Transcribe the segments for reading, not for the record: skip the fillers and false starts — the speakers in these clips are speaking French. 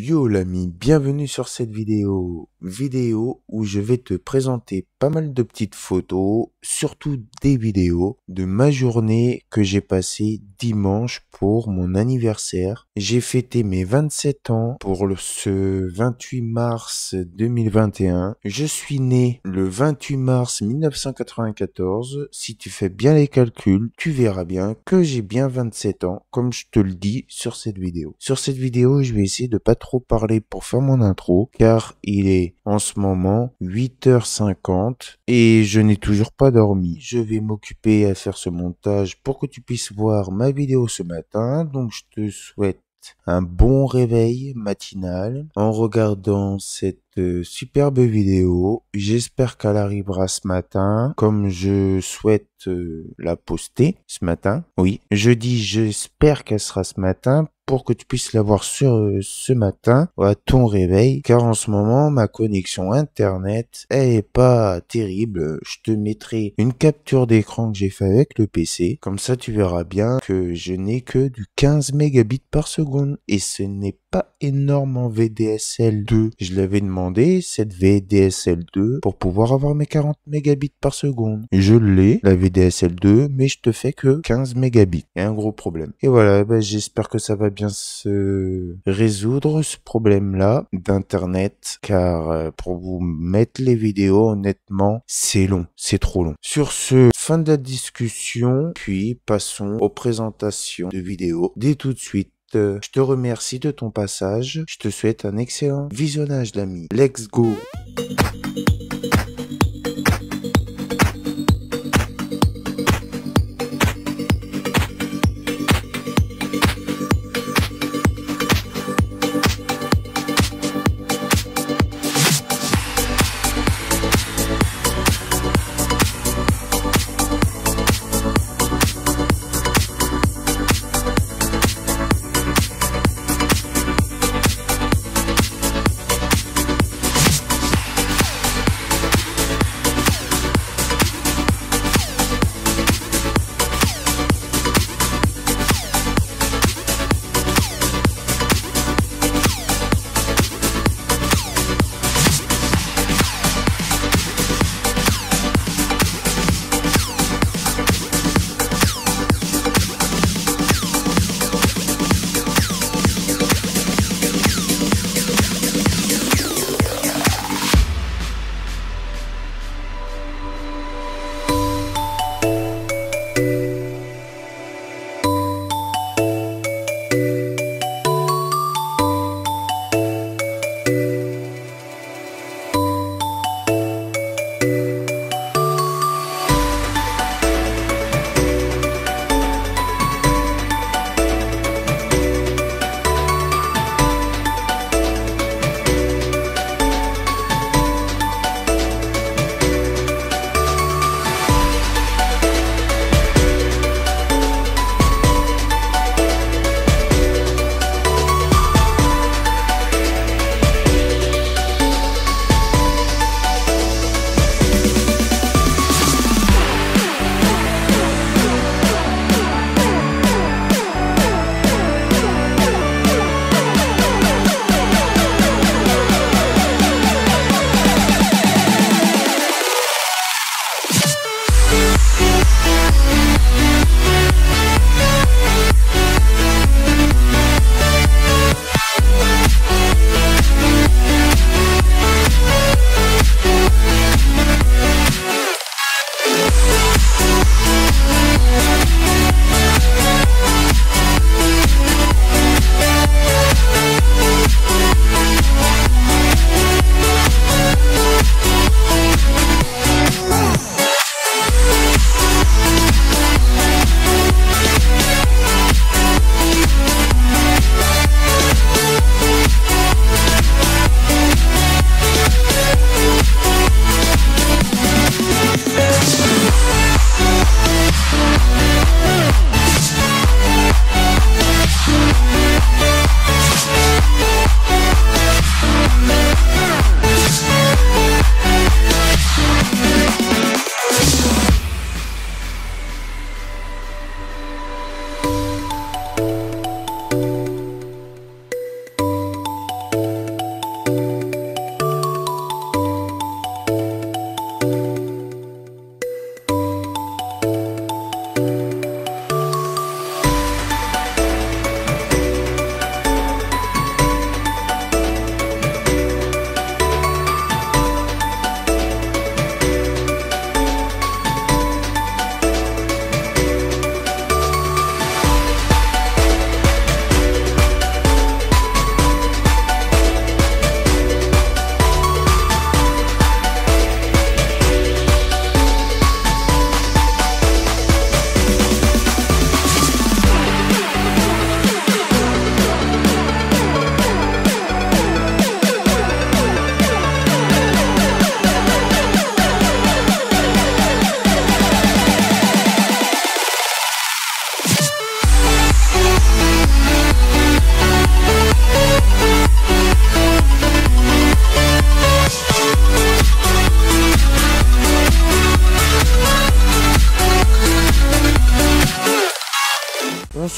Yo l'ami, bienvenue sur cette vidéo où je vais te présenter pas mal de petites photos, surtout des vidéos de ma journée que j'ai passée dimanche pour mon anniversaire. J'ai fêté mes 27 ans pour ce 28 mars 2021. Je suis né le 28 mars 1994. Si tu fais bien les calculs, tu verras bien que j'ai bien 27 ans, comme je te le dis sur cette vidéo. Sur cette vidéo, je vais essayer de pas trop parler pour faire mon intro, car il est en ce moment 8h50 et je n'ai toujours pas dormi. Je vais m'occuper à faire ce montage pour que tu puisses voir ma vidéo ce matin, donc je te souhaite un bon réveil matinal en regardant cette superbe vidéo. J'espère qu'elle arrivera ce matin comme je souhaite la poster ce matin. Oui, je dis j'espère qu'elle sera ce matin pour que tu puisses la voir sur ce matin à ton réveil, car en ce moment ma connexion internet elle est pas terrible. Je te mettrai une capture d'écran que j'ai fait avec le PC, comme ça tu verras bien que je n'ai que du 15 mégabits par seconde et ce n'est pas énorme en VDSL 2. Je l'avais demandé, cette VDSL 2, pour pouvoir avoir mes 40 mégabits par seconde. Je l'ai, la VDSL 2, mais je te fais que 15 mégabits. Il y a un gros problème. Et voilà, j'espère que ça va bien se résoudre, ce problème-là d'internet, car pour vous mettre les vidéos, honnêtement, c'est long, c'est trop long. Sur ce, fin de la discussion, puis passons aux présentations de vidéos dès tout de suite. Je te remercie de ton passage. Je te souhaite un excellent visionnage, l'ami. Let's go!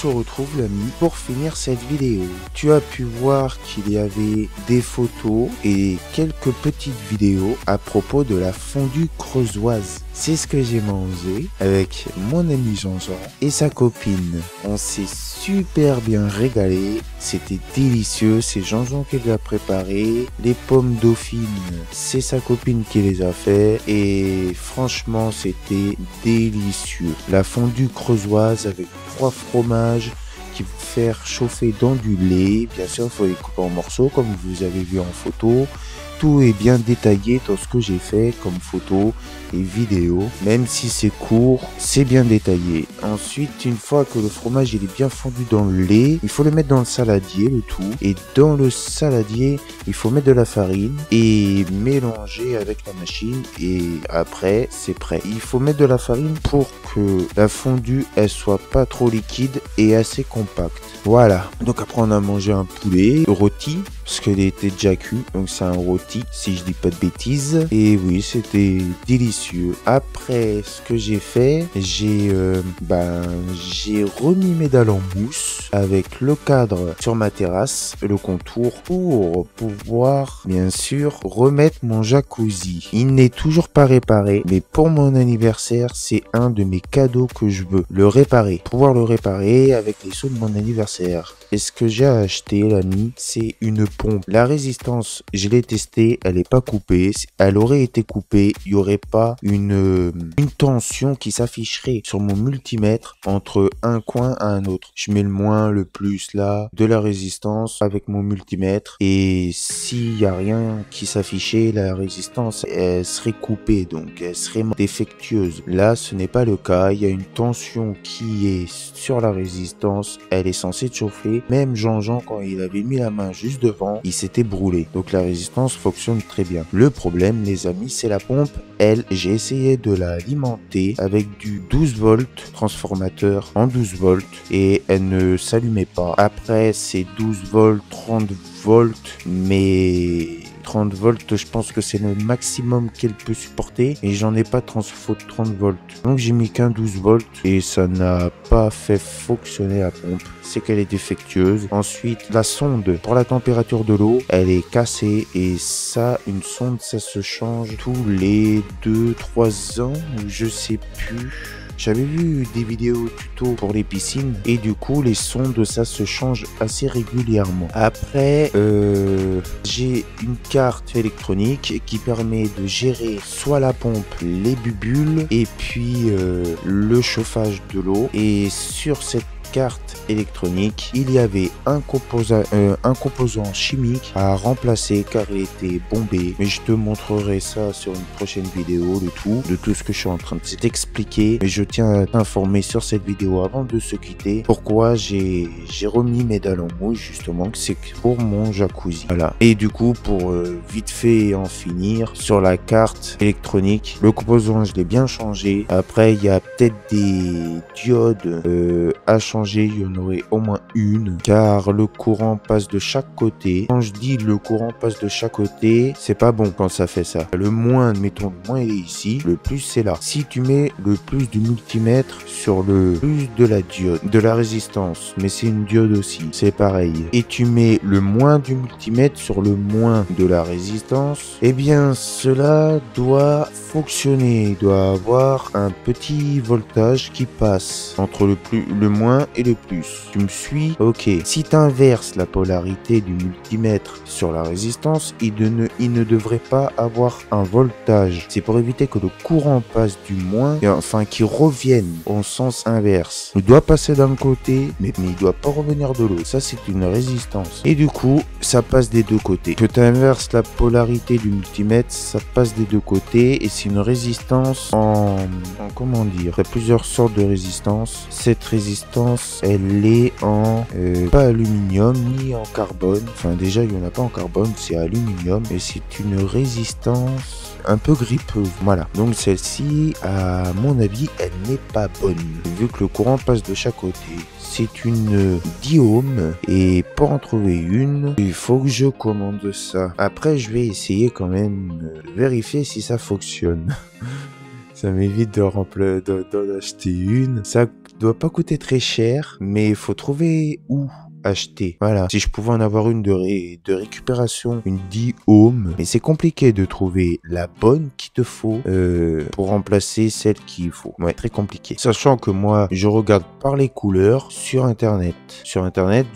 se retrouve l'ami pour finir cette vidéo. Tu as pu voir qu'il y avait des photos et quelques petites vidéos à propos de la fondue creusoise. C'est ce que j'ai mangé avec mon ami Jean-Jean et sa copine. On s'est super bien régalé, c'était délicieux, c'est Jean-Jean qui l'a préparé. Les pommes dauphines, c'est sa copine qui les a fait et franchement c'était délicieux. La fondue creusoise avec 3 fromages qu'il faut faire chauffer dans du lait. Bien sûr, il faut les couper en morceaux comme vous avez vu en photo. Tout est bien détaillé dans ce que j'ai fait comme photo et vidéo. Même si c'est court, c'est bien détaillé. Ensuite, une fois que le fromage il est bien fondu dans le lait, il faut le mettre dans le saladier, le tout. Et dans le saladier, il faut mettre de la farine et mélanger avec la machine. Et après, c'est prêt. Il faut mettre de la farine pour que la fondue, elle soit pas trop liquide et assez compacte. Voilà. Donc après, on a mangé un poulet rôti parce qu'il était déjà cuit. Donc c'est un rôti, si je dis pas de bêtises. Et oui, c'était délicieux. Après, ce que j'ai fait, j'ai remis mes dalles en mousse avec le cadre sur ma terrasse, le contour, pour pouvoir, bien sûr, remettre mon jacuzzi. Il n'est toujours pas réparé, mais pour mon anniversaire, c'est un de mes cadeaux que je veux le réparer. Pouvoir le réparer avec les sous de mon anniversaire. Et ce que j'ai acheté, l'ami, c'est une pompe. La résistance, je l'ai testée, elle n'est pas coupée. Elle aurait été coupée, il n'y aurait pas une tension qui s'afficherait sur mon multimètre entre un coin à un autre. Je mets le moins, le plus là, de la résistance avec mon multimètre. Et s'il n'y a rien qui s'affichait, la résistance, elle serait coupée, donc elle serait défectueuse. Là, ce n'est pas le cas. Il y a une tension qui est sur la résistance. Elle est censée chauffer. Même Jean-Jean, quand il avait mis la main juste devant, il s'était brûlé. Donc la résistance fonctionne très bien. Le problème, les amis, c'est la pompe. Elle, j'ai essayé de l'alimenter avec du 12 volts, transformateur en 12 volts, et elle ne s'allumait pas. Après, c'est 12 volts, 30 volts, mais 30 volts, je pense que c'est le maximum qu'elle peut supporter et j'en ai pas 30 volts. Donc j'ai mis qu'un 12 volts et ça n'a pas fait fonctionner la pompe. C'est qu'elle est défectueuse. Ensuite, la sonde pour la température de l'eau, elle est cassée et ça, une sonde, ça se change tous les 2-3 ans ou je sais plus. J'avais vu des vidéos tuto pour les piscines et du coup les sondes ça se change assez régulièrement. Après j'ai une carte électronique qui permet de gérer soit la pompe, les bulles et puis le chauffage de l'eau. Et sur cette carte électronique, il y avait un composant chimique à remplacer car il était bombé. Mais je te montrerai ça sur une prochaine vidéo, de tout ce que je suis en train de t'expliquer. Mais je tiens à t'informer sur cette vidéo avant de se quitter. Pourquoi j'ai remis mes dalles en mousse justement, que c'est pour mon jacuzzi. Voilà. Et du coup, pour vite fait en finir, sur la carte électronique, le composant je l'ai bien changé. Après, il y a peut-être des diodes à changer. Il y en aurait au moins une car le courant passe de chaque côté. Quand je dis le courant passe de chaque côté, c'est pas bon quand ça fait ça. Le moins, mettons le moins il est ici, le plus c'est là. Si tu mets le plus du multimètre sur le plus de la diode, de la résistance, mais c'est une diode aussi, c'est pareil. Et tu mets le moins du multimètre sur le moins de la résistance, eh bien cela doit fonctionner. Il doit avoir un petit voltage qui passe entre le moins et le plus. Tu me suis? Ok. Si tu inverses la polarité du multimètre sur la résistance, il ne devrait pas avoir un voltage. C'est pour éviter que le courant passe du moins, enfin qu'il revienne au sens inverse. Il doit passer d'un côté, mais il doit pas revenir de l'autre. Ça, c'est une résistance. Et du coup, ça passe des deux côtés. Que tu inverses la polarité du multimètre, ça passe des deux côtés et c'est une résistance en comment dire, il y a plusieurs sortes de résistance. Cette résistance, elle est en pas aluminium ni en carbone. Enfin déjà il n'y en a pas en carbone, c'est aluminium et c'est une résistance un peu grippeuse. Voilà. Donc celle-ci, à mon avis, elle n'est pas bonne. Vu que le courant passe de chaque côté. C'est une Diome et pour en trouver une, il faut que je commande ça. Après je vais essayer quand même de vérifier si ça fonctionne. Ça m'évite d'en acheter une. Ça doit pas coûter très cher, mais il faut trouver où acheter. Voilà. Si je pouvais en avoir une de récupération, une 10 ohms, mais c'est compliqué de trouver la bonne qu'il te faut pour remplacer celle qu'il faut. Ouais, très compliqué. Sachant que moi, je regarde par les couleurs sur Internet. Sur Internet,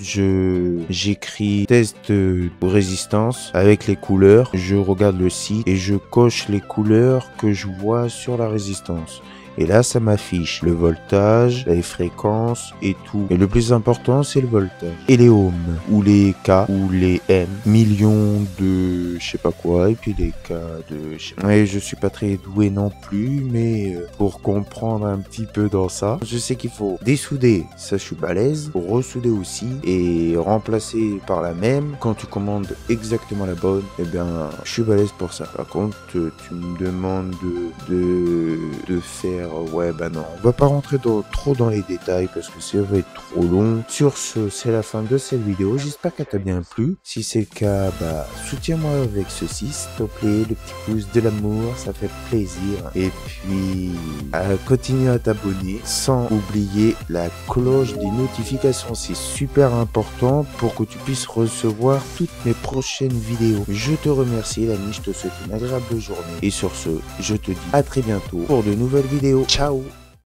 j'écris test de résistance avec les couleurs. Je regarde le site et je coche les couleurs que je vois sur la résistance. Et là, ça m'affiche le voltage, les fréquences et tout. Et le plus important, c'est le voltage. Et les ohms, ou les K, ou les M. Millions de je sais pas quoi, et puis les K de je sais pas. Ouais, je suis pas très doué non plus, mais pour comprendre un petit peu dans ça, je sais qu'il faut dessouder, ça je suis balèze, pour ressouder aussi, et remplacer par la même. Quand tu commandes exactement la bonne, eh bien, je suis balèze pour ça. Par contre, tu me demandes de faire ouais, bah non, on va pas rentrer trop dans les détails parce que ça va être trop long. Sur ce, c'est la fin de cette vidéo. J'espère qu'elle t'a bien plu. Si c'est le cas, bah, soutiens-moi avec ceci, s'il te plaît. Le petit pouce de l'amour, ça fait plaisir. Et puis, continue à t'abonner sans oublier la cloche des notifications. C'est super important pour que tu puisses recevoir toutes mes prochaines vidéos. Je te remercie, l'ami. Je te souhaite une agréable journée. Et sur ce, je te dis à très bientôt pour de nouvelles vidéos. Ciao.